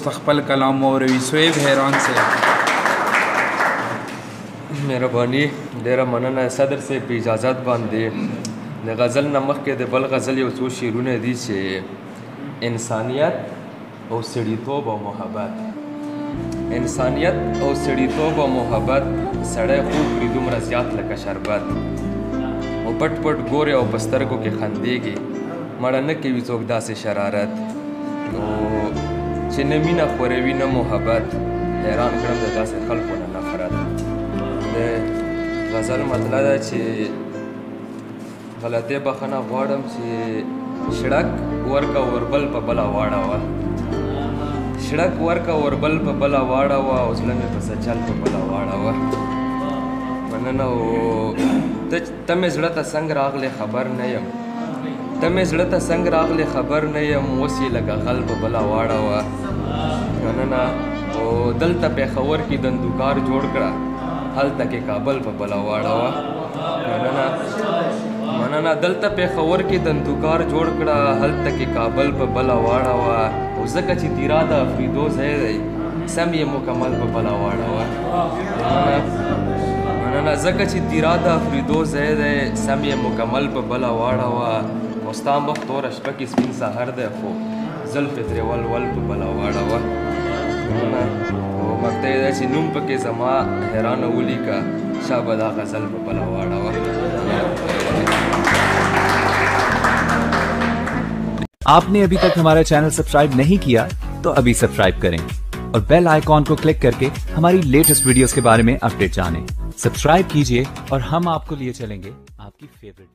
तख्पल कलाम मौलवी सोएब हैरान से। मेहरबानी डेरा मनना सदर से पे इजाज़त बांधे द गज़ल नमक के दे बल गज़ल यो څو شعرونه دي چې انسانیت او سړیتوب او محبت انسانیت او سړیتوب او محبت سړی خوب کړي دومره زیات لکه شربت او پټ پټ ګورې او په سترګو کې خندېږي مړه نه کوي څوک داسې شرارت او چې نه مینه خوروي نه محبت حیران کړم د داسې خلکو نه نفرت د غزل مطلب ده چې غلطۍ بخښنه غواړم چې شړک ورکه وربل په بله واړوه شړک ورکه وربل په بله واړوه او زړه مې په سجل په بله واړوه مننه او ته مې زړه ته څنګه راغلې خبر نه یم ته مې زړه ته څنګه راغلې خبر نه یم اوس یې لکه غل په بله واړوه مننه او دلته پېښور کې دندوکار جوړ کړه هلته کې کابل په بله واړوه مننه دلته پېښور کې دندوکار جوړ کړه هلته کې کابل په بله واړوه او ځکه چې تیرا د افریدو ځای دی سم یې مکمل په بله واړوه مننه ځکه چې تیرا د افریدو ځای دی سم یې مکمل په بله واړوه او ستا مخ توره شپه کې سپین سهار دی خو زلفې ترې ول په بله واړوه او مقطع یې ده چې نوم پکې زما حیرانه ولیکه شابه دا غزل په بله واړوه. आपने अभी तक हमारा चैनल सब्सक्राइब नहीं किया तो अभी सब्सक्राइब करें और बेल आइकॉन को क्लिक करके हमारी लेटेस्ट वीडियोस के बारे में अपडेट जानें। सब्सक्राइब कीजिए और हम आपको लिए चलेंगे आपकी फेवरेट